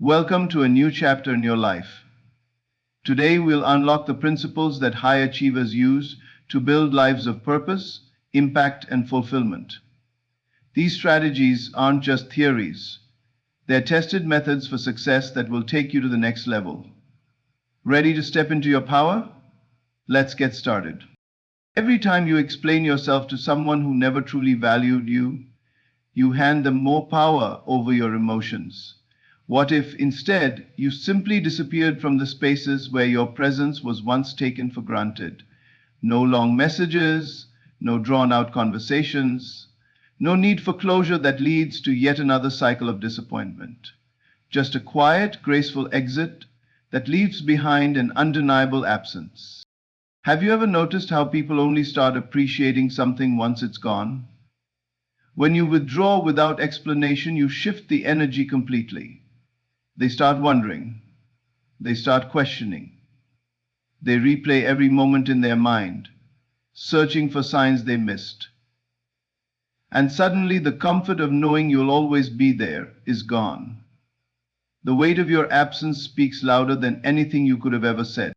Welcome to a new chapter in your life. Today we'll unlock the principles that high achievers use to build lives of purpose, impact, and fulfillment. These strategies aren't just theories, they're tested methods for success that will take you to the next level. Ready to step into your power? Let's get started. Every time you explain yourself to someone who never truly valued you, you hand them more power over your emotions. What if, instead, you simply disappeared from the spaces where your presence was once taken for granted? No long messages, no drawn-out conversations, no need for closure that leads to yet another cycle of disappointment. Just a quiet, graceful exit that leaves behind an undeniable absence. Have you ever noticed how people only start appreciating something once it's gone? When you withdraw without explanation, you shift the energy completely. They start wondering. They start questioning. They replay every moment in their mind, searching for signs they missed. And suddenly the comfort of knowing you'll always be there is gone. The weight of your absence speaks louder than anything you could have ever said.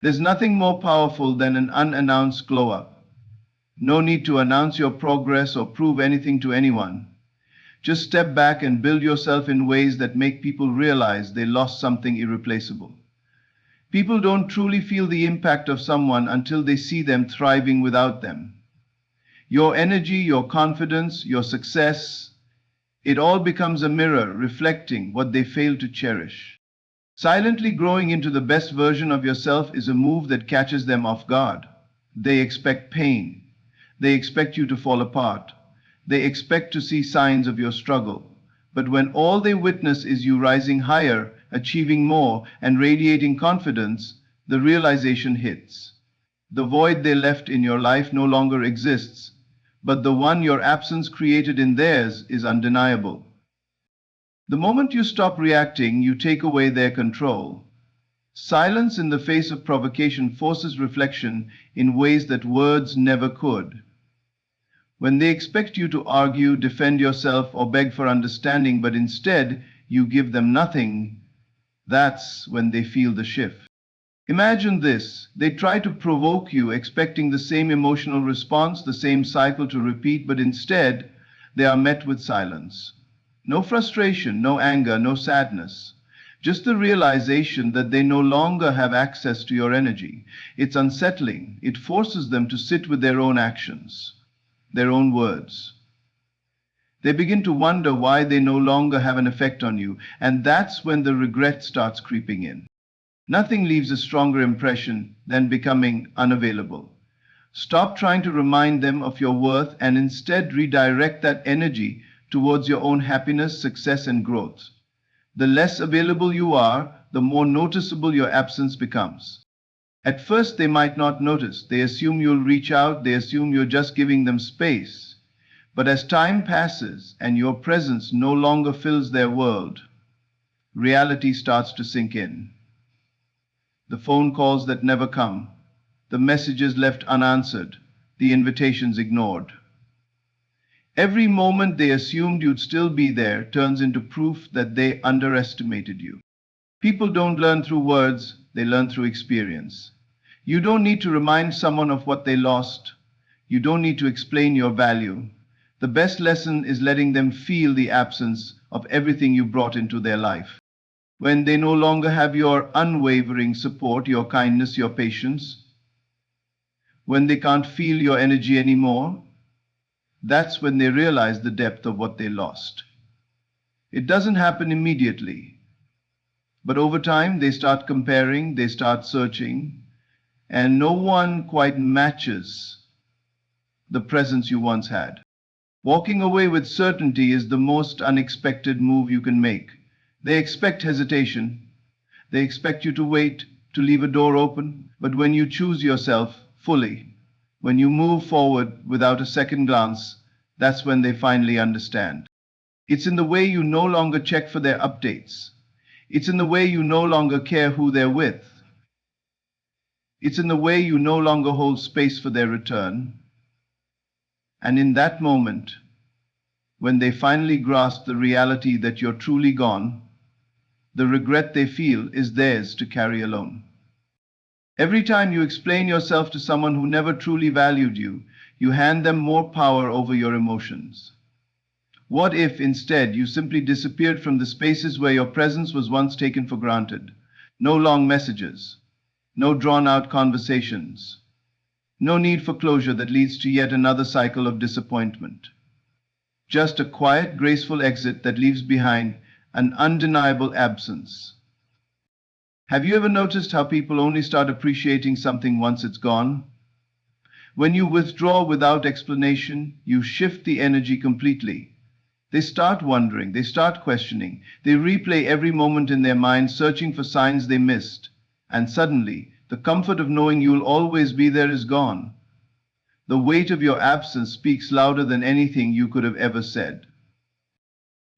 There's nothing more powerful than an unannounced glow-up. No need to announce your progress or prove anything to anyone. Just step back and build yourself in ways that make people realize they lost something irreplaceable. People don't truly feel the impact of someone until they see them thriving without them. Your energy, your confidence, your success, it all becomes a mirror reflecting what they failed to cherish. Silently growing into the best version of yourself is a move that catches them off guard. They expect pain. They expect you to fall apart. They expect to see signs of your struggle. But when all they witness is you rising higher, achieving more, and radiating confidence, the realization hits. The void they left in your life no longer exists, but the one your absence created in theirs is undeniable. The moment you stop reacting, you take away their control. Silence in the face of provocation forces reflection in ways that words never could. When they expect you to argue, defend yourself, or beg for understanding, but instead you give them nothing, that's when they feel the shift. Imagine this. They try to provoke you, expecting the same emotional response, the same cycle to repeat, but instead they are met with silence. No frustration, no anger, no sadness. Just the realization that they no longer have access to your energy. It's unsettling. It forces them to sit with their own actions, their own words. They begin to wonder why they no longer have an effect on you, and that's when the regret starts creeping in. Nothing leaves a stronger impression than becoming unavailable. Stop trying to remind them of your worth and instead redirect that energy towards your own happiness, success, and growth. The less available you are, the more noticeable your absence becomes. At first, they might not notice. They assume you'll reach out. They assume you're just giving them space. But as time passes and your presence no longer fills their world, reality starts to sink in. The phone calls that never come, the messages left unanswered, the invitations ignored. Every moment they assumed you'd still be there turns into proof that they underestimated you. People don't learn through words, they learn through experience. You don't need to remind someone of what they lost. You don't need to explain your value. The best lesson is letting them feel the absence of everything you brought into their life. When they no longer have your unwavering support, your kindness, your patience, when they can't feel your energy anymore, that's when they realize the depth of what they lost. It doesn't happen immediately, but over time they start comparing, they start searching, and no one quite matches the presence you once had. Walking away with certainty is the most unexpected move you can make. They expect hesitation. They expect you to wait, to leave a door open. But when you choose yourself fully, when you move forward without a second glance, that's when they finally understand. It's in the way you no longer check for their updates. It's in the way you no longer care who they're with. It's in the way you no longer hold space for their return. And in that moment, when they finally grasp the reality that you're truly gone, The regret they feel is theirs to carry alone. Every time you explain yourself to someone who never truly valued you, you hand them more power over your emotions. What if, instead, you simply disappeared from the spaces where your presence was once taken for granted? No long messages, no drawn-out conversations, no need for closure that leads to yet another cycle of disappointment. Just a quiet, graceful exit that leaves behind an undeniable absence. Have you ever noticed how people only start appreciating something once it's gone? When you withdraw without explanation, you shift the energy completely. They start wondering, they start questioning, they replay every moment in their mind, searching for signs they missed. And suddenly, the comfort of knowing you'll always be there is gone. The weight of your absence speaks louder than anything you could have ever said.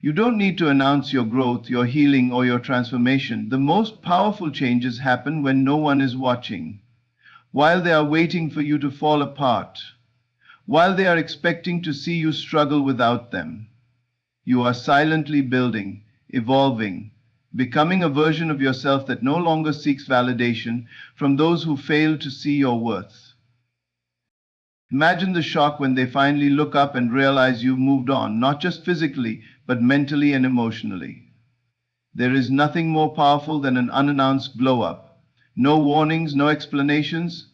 You don't need to announce your growth, your healing, or your transformation. The most powerful changes happen when no one is watching, while they are waiting for you to fall apart, while they are expecting to see you struggle without them. You are silently building, evolving, becoming a version of yourself that no longer seeks validation from those who fail to see your worth. Imagine the shock when they finally look up and realize you've moved on, not just physically, but mentally and emotionally. There is nothing more powerful than an unannounced glow-up. No warnings, no explanations,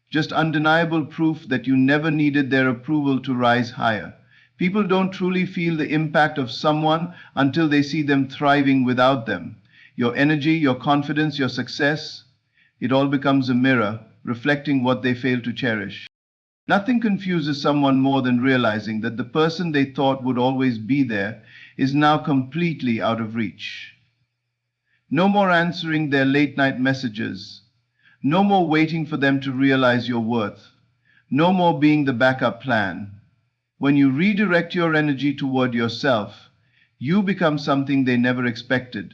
just undeniable proof that you never needed their approval to rise higher. People don't truly feel the impact of someone until they see them thriving without them. Your energy, your confidence, your success, it all becomes a mirror, reflecting what they fail to cherish. Nothing confuses someone more than realizing that the person they thought would always be there is now completely out of reach. No more answering their late-night messages. No more waiting for them to realize your worth. No more being the backup plan. When you redirect your energy toward yourself, you become something they never expected.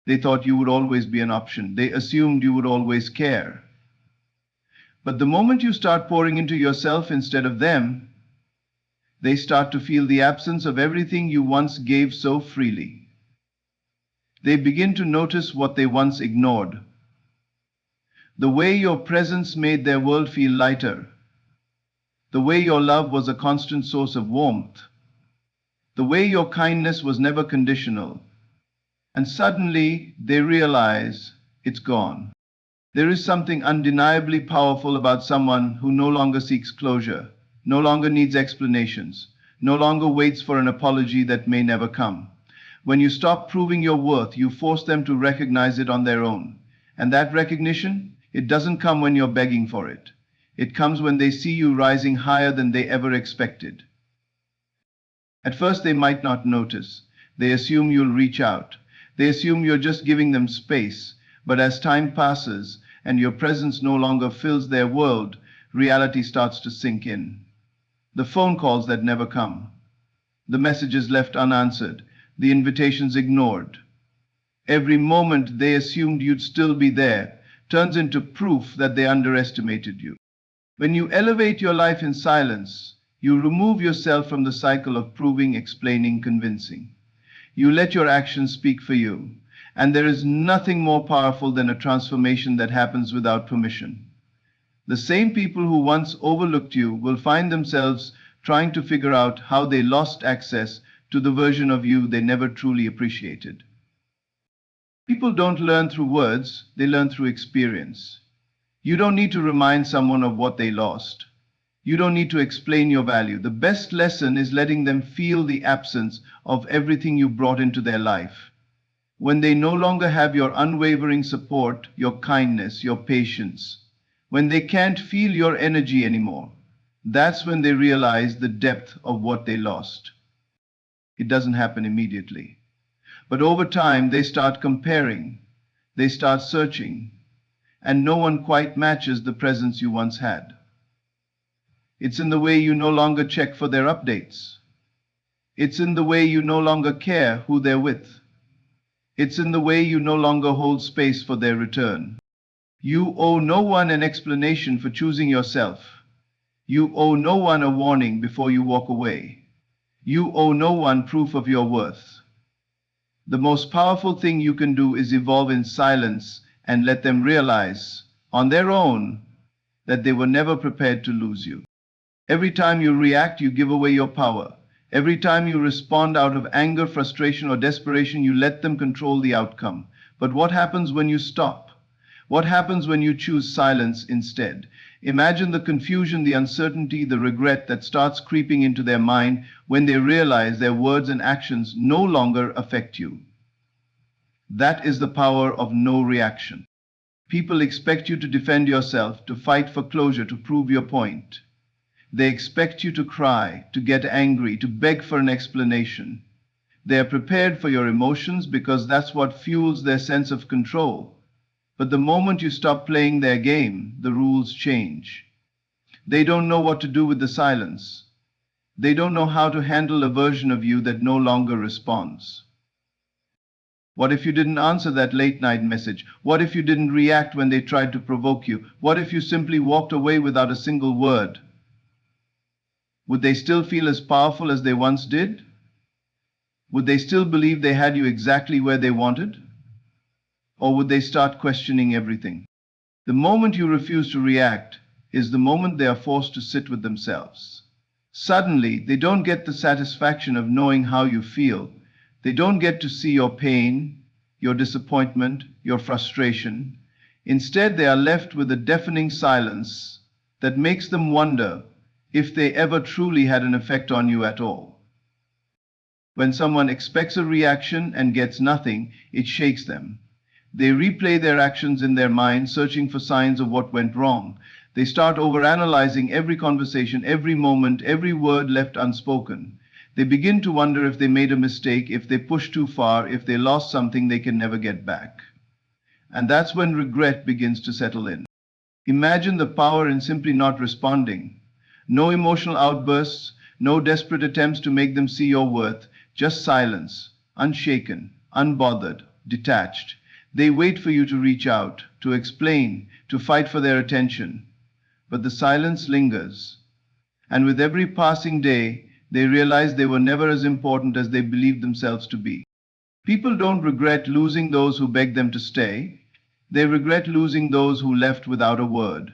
They thought you would always be an option. They assumed you would always care. But the moment you start pouring into yourself instead of them, they start to feel the absence of everything you once gave so freely. They begin to notice what they once ignored. The way your presence made their world feel lighter. The way your love was a constant source of warmth. The way your kindness was never conditional. And suddenly they realize it's gone. There is something undeniably powerful about someone who no longer seeks closure, no longer needs explanations, no longer waits for an apology that may never come. When you stop proving your worth, you force them to recognize it on their own. And that recognition, it doesn't come when you're begging for it. It comes when they see you rising higher than they ever expected. At first they might not notice. They assume you'll reach out. They assume you're just giving them space. But as time passes and your presence no longer fills their world, reality starts to sink in. The phone calls that never come. The messages left unanswered. The invitations ignored. Every moment they assumed you'd still be there turns into proof that they underestimated you. When you elevate your life in silence, you remove yourself from the cycle of proving, explaining, convincing. You let your actions speak for you. And there is nothing more powerful than a transformation that happens without permission. The same people who once overlooked you will find themselves trying to figure out how they lost access to the version of you they never truly appreciated. People don't learn through words, they learn through experience. You don't need to remind someone of what they lost. You don't need to explain your value. The best lesson is letting them feel the absence of everything you brought into their life. When they no longer have your unwavering support, your kindness, your patience, when they can't feel your energy anymore, that's when they realize the depth of what they lost. It doesn't happen immediately. But over time, they start comparing, they start searching, and no one quite matches the presence you once had. It's in the way you no longer check for their updates. It's in the way you no longer care who they're with. It's in the way you no longer hold space for their return. You owe no one an explanation for choosing yourself. You owe no one a warning before you walk away. You owe no one proof of your worth. The most powerful thing you can do is evolve in silence and let them realize, on their own, that they were never prepared to lose you. Every time you react, you give away your power. Every time you respond out of anger, frustration, or desperation, you let them control the outcome. But what happens when you stop? What happens when you choose silence instead? Imagine the confusion, the uncertainty, the regret that starts creeping into their mind when they realize their words and actions no longer affect you. That is the power of no reaction. People expect you to defend yourself, to fight for closure, to prove your point. They expect you to cry, to get angry, to beg for an explanation. They are prepared for your emotions because that's what fuels their sense of control. But the moment you stop playing their game, the rules change. They don't know what to do with the silence. They don't know how to handle a version of you that no longer responds. What if you didn't answer that late night message? What if you didn't react when they tried to provoke you? What if you simply walked away without a single word? Would they still feel as powerful as they once did? Would they still believe they had you exactly where they wanted? Or would they start questioning everything? The moment you refuse to react is the moment they are forced to sit with themselves. Suddenly, they don't get the satisfaction of knowing how you feel. They don't get to see your pain, your disappointment, your frustration. Instead, they are left with a deafening silence that makes them wonder if they ever truly had an effect on you at all. When someone expects a reaction and gets nothing, it shakes them. They replay their actions in their mind, searching for signs of what went wrong. They start overanalyzing every conversation, every moment, every word left unspoken. They begin to wonder if they made a mistake, if they pushed too far, if they lost something they can never get back. And that's when regret begins to settle in. Imagine the power in simply not responding. No emotional outbursts, no desperate attempts to make them see your worth, just silence, unshaken, unbothered, detached. They wait for you to reach out, to explain, to fight for their attention. But the silence lingers, and with every passing day, they realize they were never as important as they believed themselves to be. People don't regret losing those who begged them to stay. They regret losing those who left without a word.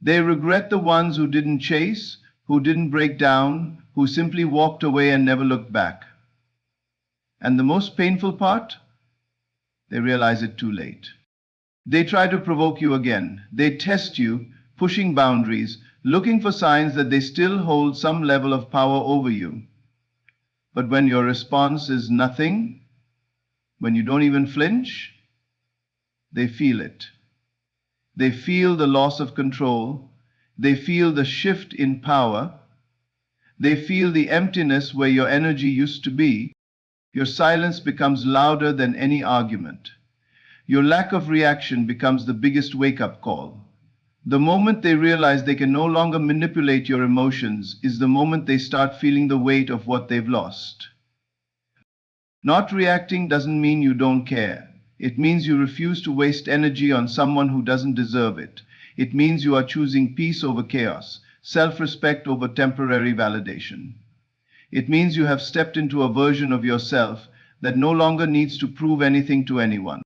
They regret the ones who didn't chase, who didn't break down, who simply walked away and never looked back. And the most painful part? They realize it too late. They try to provoke you again. They test you, pushing boundaries, looking for signs that they still hold some level of power over you. But when your response is nothing, when you don't even flinch, they feel it. They feel the loss of control. They feel the shift in power. They feel the emptiness where your energy used to be. Your silence becomes louder than any argument. Your lack of reaction becomes the biggest wake-up call. The moment they realize they can no longer manipulate your emotions is the moment they start feeling the weight of what they've lost. Not reacting doesn't mean you don't care. It means you refuse to waste energy on someone who doesn't deserve it. It means you are choosing peace over chaos, self-respect over temporary validation. It means you have stepped into a version of yourself that no longer needs to prove anything to anyone.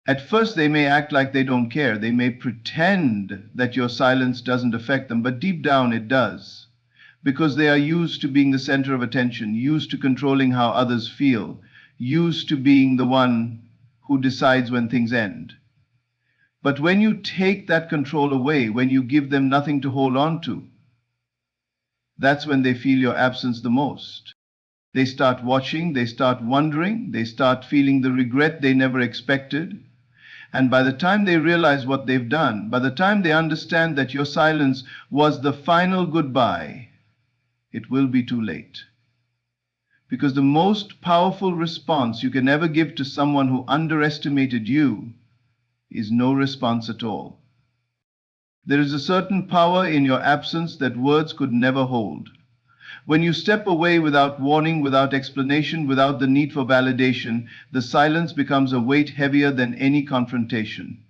At first, they may act like they don't care. They may pretend that your silence doesn't affect them, but deep down it does. Because they are used to being the center of attention, used to controlling how others feel, used to being the one who decides when things end. But when you take that control away, when you give them nothing to hold on to, that's when they feel your absence the most. They start watching, they start wondering, they start feeling the regret they never expected. And by the time they realize what they've done, by the time they understand that your silence was the final goodbye, it will be too late. Because the most powerful response you can ever give to someone who underestimated you is no response at all. There is a certain power in your absence that words could never hold. When you step away without warning, without explanation, without the need for validation, the silence becomes a weight heavier than any confrontation.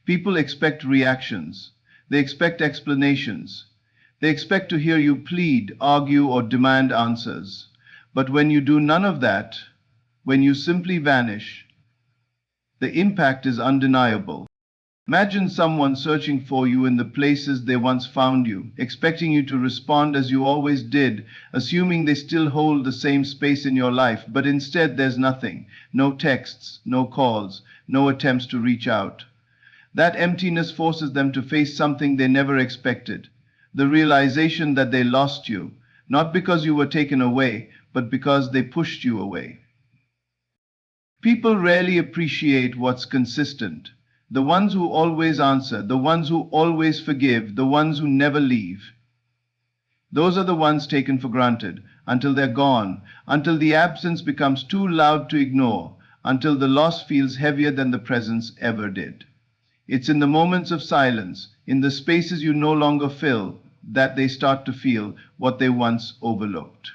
People expect reactions. They expect explanations. They expect to hear you plead, argue, or demand answers. But when you do none of that, When you simply vanish, the impact is undeniable. Imagine someone searching for you in the places they once found you, expecting you to respond as you always did, assuming they still hold the same space in your life, but instead there's nothing. No texts, no calls, no attempts to reach out. That emptiness forces them to face something they never expected, the realization that they lost you, not because you were taken away, but because they pushed you away. People rarely appreciate what's consistent. The ones who always answer, the ones who always forgive, the ones who never leave. Those are the ones taken for granted, until they're gone, until the absence becomes too loud to ignore, until the loss feels heavier than the presence ever did. It's in the moments of silence, in the spaces you no longer fill, that they start to feel what they once overlooked.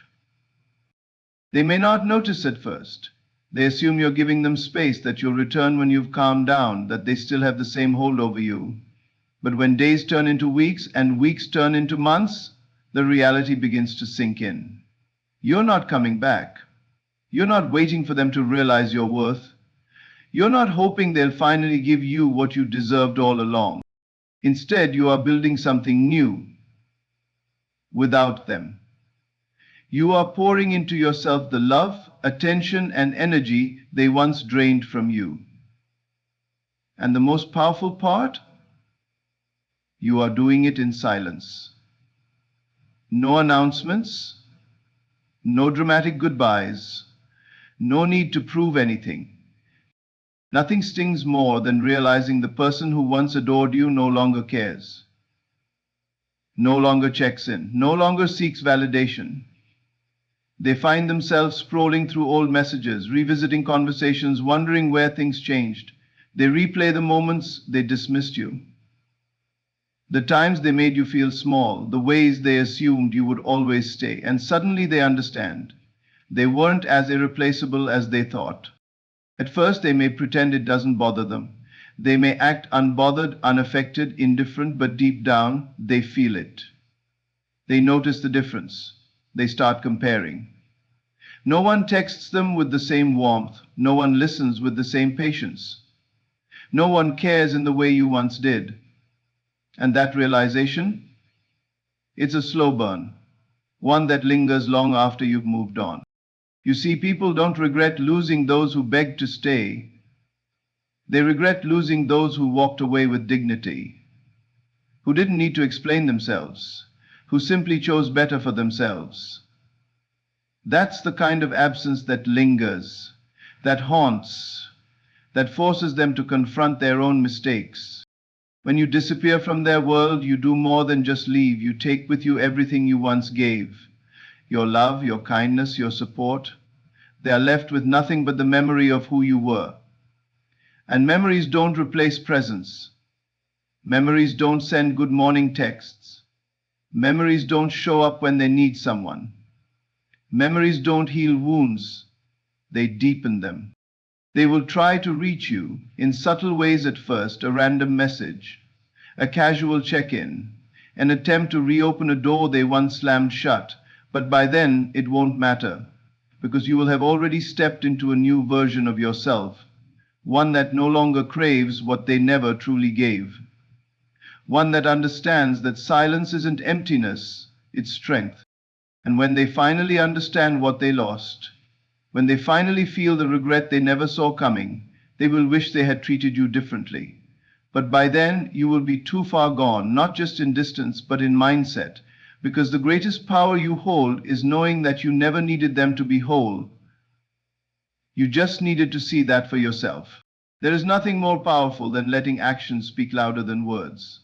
They may not notice at first. They assume you're giving them space, that you'll return when you've calmed down, that they still have the same hold over you. But when days turn into weeks and weeks turn into months, the reality begins to sink in. You're not coming back. You're not waiting for them to realize your worth. You're not hoping they'll finally give you what you deserved all along. Instead, you are building something new without them. You are pouring into yourself the love, attention, and energy they once drained from you. And the most powerful part? You are doing it in silence. No announcements, no dramatic goodbyes, no need to prove anything. Nothing stings more than realizing the person who once adored you no longer cares, no longer checks in, no longer seeks validation. They find themselves scrolling through old messages, revisiting conversations, wondering where things changed. They replay the moments they dismissed you, the times they made you feel small, the ways they assumed you would always stay, and suddenly they understand. They weren't as irreplaceable as they thought. At first, they may pretend it doesn't bother them. They may act unbothered, unaffected, indifferent, but deep down, they feel it. They notice the difference. They start comparing. No one texts them with the same warmth. No one listens with the same patience. No one cares in the way you once did. And that realization? It's a slow burn, one that lingers long after you've moved on. You see, people don't regret losing those who begged to stay. They regret losing those who walked away with dignity, who didn't need to explain themselves, who simply chose better for themselves. That's the kind of absence that lingers, that haunts, that forces them to confront their own mistakes. When you disappear from their world, you do more than just leave. You take with you everything you once gave. Your love, your kindness, your support. They are left with nothing but the memory of who you were. And memories don't replace presence. Memories don't send good morning texts. Memories don't show up when they need someone. Memories don't heal wounds. They deepen them. They will try to reach you in subtle ways at first, a random message, a casual check-in, an attempt to reopen a door they once slammed shut. But by then, it won't matter, because you will have already stepped into a new version of yourself, one that no longer craves what they never truly gave, one that understands that silence isn't emptiness, it's strength. And when they finally understand what they lost, when they finally feel the regret they never saw coming, they will wish they had treated you differently. But by then, you will be too far gone, not just in distance, but in mindset, because the greatest power you hold is knowing that you never needed them to be whole. You just needed to see that for yourself. There is nothing more powerful than letting actions speak louder than words.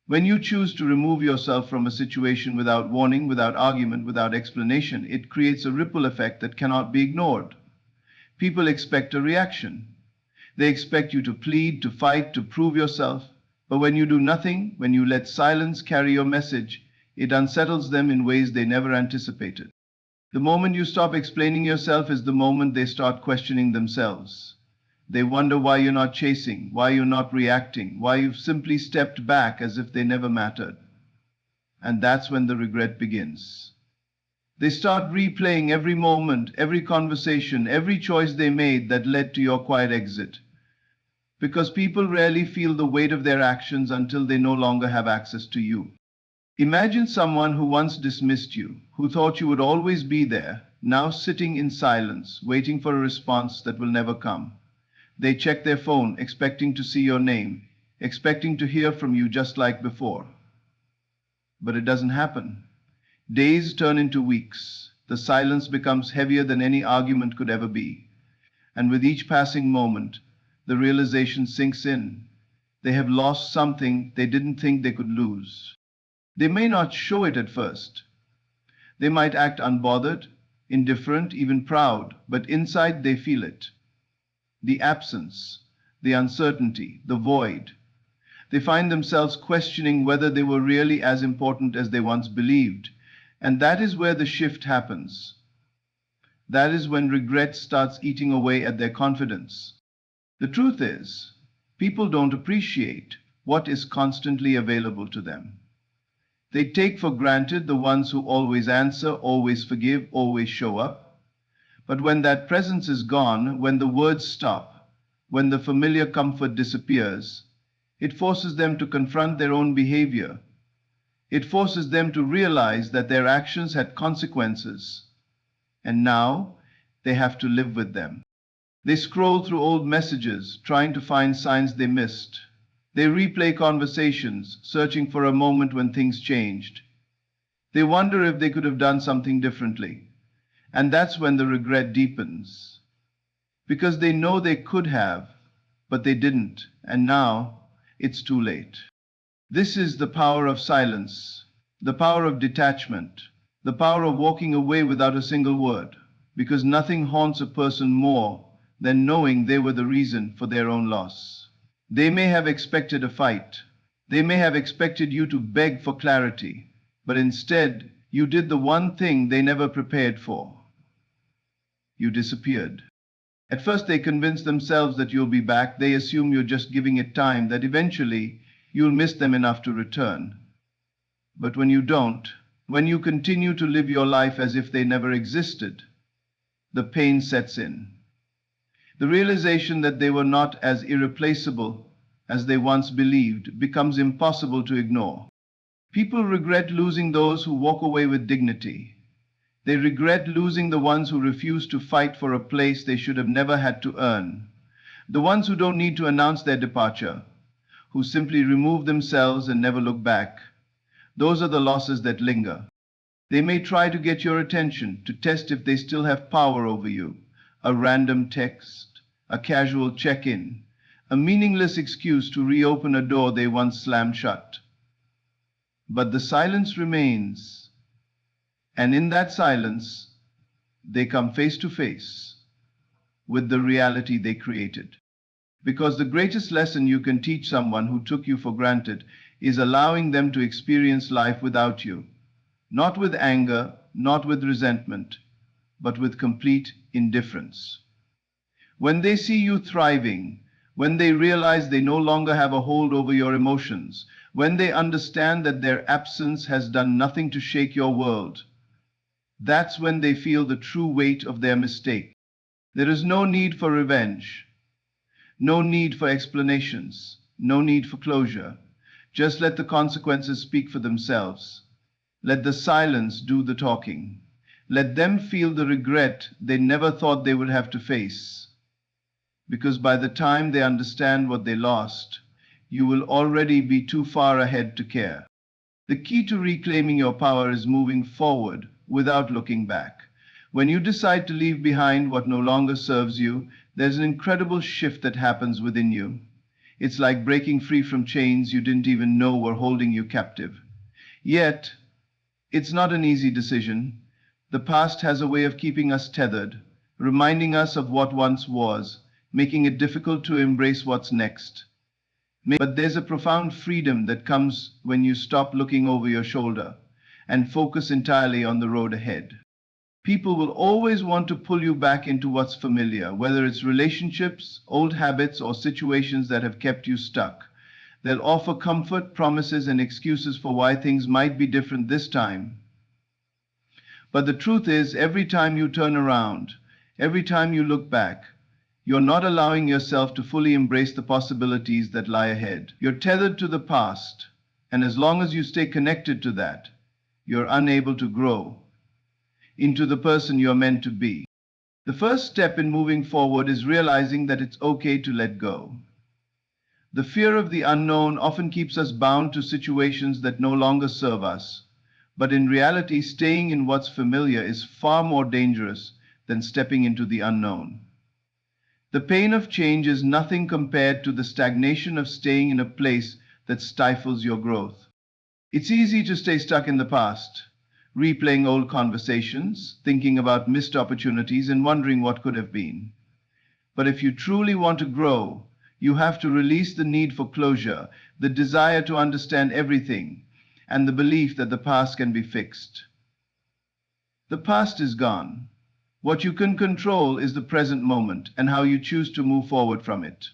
When you choose to remove yourself from a situation without warning, without argument, without explanation, it creates a ripple effect that cannot be ignored. People expect a reaction. They expect you to plead, to fight, to prove yourself. But when you do nothing, when you let silence carry your message, it unsettles them in ways they never anticipated. The moment you stop explaining yourself is the moment they start questioning themselves. They wonder why you're not chasing, why you're not reacting, why you've simply stepped back as if they never mattered. And that's when the regret begins. They start replaying every moment, every conversation, every choice they made that led to your quiet exit. Because people rarely feel the weight of their actions until they no longer have access to you. Imagine someone who once dismissed you, who thought you would always be there, now sitting in silence, waiting for a response that will never come. They check their phone, expecting to see your name, expecting to hear from you just like before. But it doesn't happen. Days turn into weeks. The silence becomes heavier than any argument could ever be. And with each passing moment, the realization sinks in. They have lost something they didn't think they could lose. They may not show it at first. They might act unbothered, indifferent, even proud, but inside they feel it. The absence, the uncertainty, the void. They find themselves questioning whether they were really as important as they once believed. And that is where the shift happens. That is when regret starts eating away at their confidence. The truth is, people don't appreciate what is constantly available to them. They take for granted the ones who always answer, always forgive, always show up. But when that presence is gone, when the words stop, when the familiar comfort disappears, it forces them to confront their own behavior. It forces them to realize that their actions had consequences, and now they have to live with them. They scroll through old messages, trying to find signs they missed. They replay conversations, searching for a moment when things changed. They wonder if they could have done something differently. And that's when the regret deepens. Because they know they could have, but they didn't, and now it's too late. This is the power of silence, the power of detachment, the power of walking away without a single word, because nothing haunts a person more than knowing they were the reason for their own loss. They may have expected a fight. They may have expected you to beg for clarity, but instead you did the one thing they never prepared for. You disappeared. At first they convince themselves that you'll be back. They assume you're just giving it time, that eventually you'll miss them enough to return. But when you don't, when you continue to live your life as if they never existed, the pain sets in. The realization that they were not as irreplaceable as they once believed becomes impossible to ignore. People regret losing those who walk away with dignity. They regret losing the ones who refuse to fight for a place they should have never had to earn. The ones who don't need to announce their departure, who simply remove themselves and never look back. Those are the losses that linger. They may try to get your attention, to test if they still have power over you. A random text, a casual check-in, a meaningless excuse to reopen a door they once slammed shut. But the silence remains, and in that silence, they come face to face with the reality they created. Because the greatest lesson you can teach someone who took you for granted is allowing them to experience life without you. Not with anger, not with resentment, but with complete indifference. When they see you thriving, when they realize they no longer have a hold over your emotions, when they understand that their absence has done nothing to shake your world, that's when they feel the true weight of their mistake. There is no need for revenge, no need for explanations, no need for closure. Just let the consequences speak for themselves. Let the silence do the talking. Let them feel the regret they never thought they would have to face. Because by the time they understand what they lost, you will already be too far ahead to care. The key to reclaiming your power is moving forward without looking back. When you decide to leave behind what no longer serves you, there's an incredible shift that happens within you. It's like breaking free from chains you didn't even know were holding you captive. Yet, it's not an easy decision. The past has a way of keeping us tethered, reminding us of what once was, making it difficult to embrace what's next. But there's a profound freedom that comes when you stop looking over your shoulder and focus entirely on the road ahead. People will always want to pull you back into what's familiar, whether it's relationships, old habits, or situations that have kept you stuck. They'll offer comfort, promises, and excuses for why things might be different this time. But the truth is, every time you turn around, every time you look back, you're not allowing yourself to fully embrace the possibilities that lie ahead. You're tethered to the past, and as long as you stay connected to that, you're unable to grow into the person you're meant to be. The first step in moving forward is realizing that it's okay to let go. The fear of the unknown often keeps us bound to situations that no longer serve us, but in reality, staying in what's familiar is far more dangerous than stepping into the unknown. The pain of change is nothing compared to the stagnation of staying in a place that stifles your growth. It's easy to stay stuck in the past, replaying old conversations, thinking about missed opportunities, and wondering what could have been. But if you truly want to grow, you have to release the need for closure, the desire to understand everything, and the belief that the past can be fixed. The past is gone. What you can control is the present moment and how you choose to move forward from it.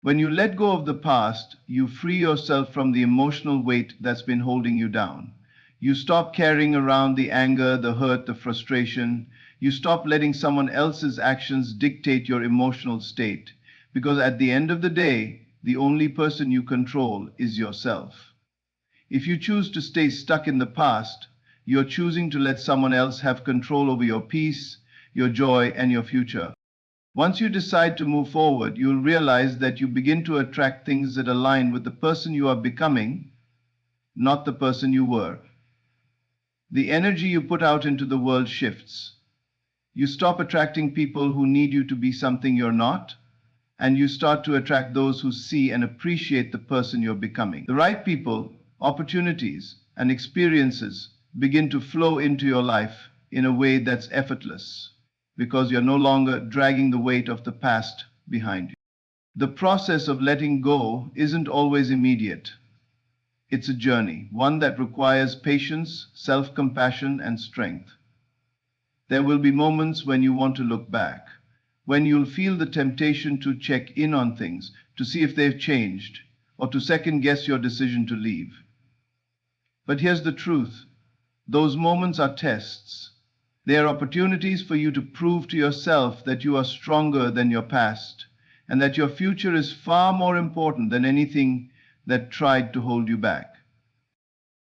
When you let go of the past, you free yourself from the emotional weight that's been holding you down. You stop carrying around the anger, the hurt, the frustration. You stop letting someone else's actions dictate your emotional state, because at the end of the day, the only person you control is yourself. If you choose to stay stuck in the past, you're choosing to let someone else have control over your peace, your joy, and your future. Once you decide to move forward, you'll realize that you begin to attract things that align with the person you are becoming, not the person you were. The energy you put out into the world shifts. You stop attracting people who need you to be something you're not, and you start to attract those who see and appreciate the person you're becoming. The right people, opportunities, and experiences begin to flow into your life in a way that's effortless, because you're no longer dragging the weight of the past behind you. The process of letting go isn't always immediate. It's a journey, one that requires patience, self-compassion, and strength. There will be moments when you want to look back, when you'll feel the temptation to check in on things, to see if they've changed, or to second-guess your decision to leave. But here's the truth. Those moments are tests. They are opportunities for you to prove to yourself that you are stronger than your past, and that your future is far more important than anything that tried to hold you back.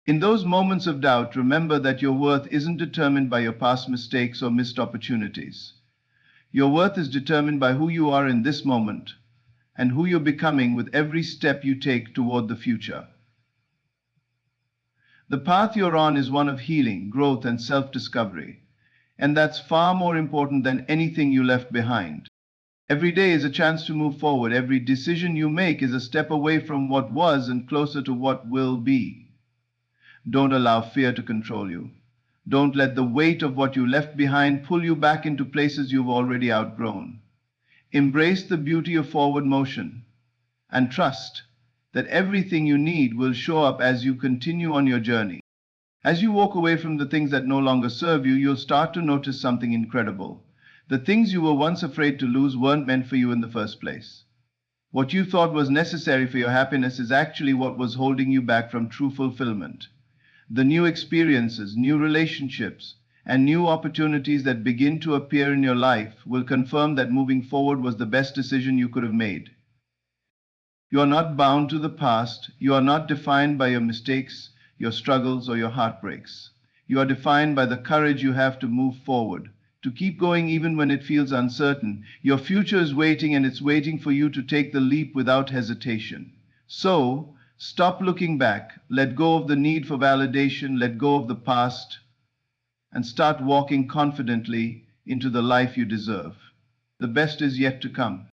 In those moments of doubt, remember that your worth isn't determined by your past mistakes or missed opportunities. Your worth is determined by who you are in this moment, and who you're becoming with every step you take toward the future. The path you're on is one of healing, growth, and self-discovery, and that's far more important than anything you left behind. Every day is a chance to move forward. Every decision you make is a step away from what was and closer to what will be. Don't allow fear to control you. Don't let the weight of what you left behind pull you back into places you've already outgrown. Embrace the beauty of forward motion, and trust that everything you need will show up as you continue on your journey. As you walk away from the things that no longer serve you, you'll start to notice something incredible. The things you were once afraid to lose weren't meant for you in the first place. What you thought was necessary for your happiness is actually what was holding you back from true fulfillment. The new experiences, new relationships, and new opportunities that begin to appear in your life will confirm that moving forward was the best decision you could have made. You are not bound to the past. You are not defined by your mistakes, your struggles, or your heartbreaks. You are defined by the courage you have to move forward, to keep going even when it feels uncertain. Your future is waiting, and it's waiting for you to take the leap without hesitation. So, stop looking back, let go of the need for validation, let go of the past, and start walking confidently into the life you deserve. The best is yet to come.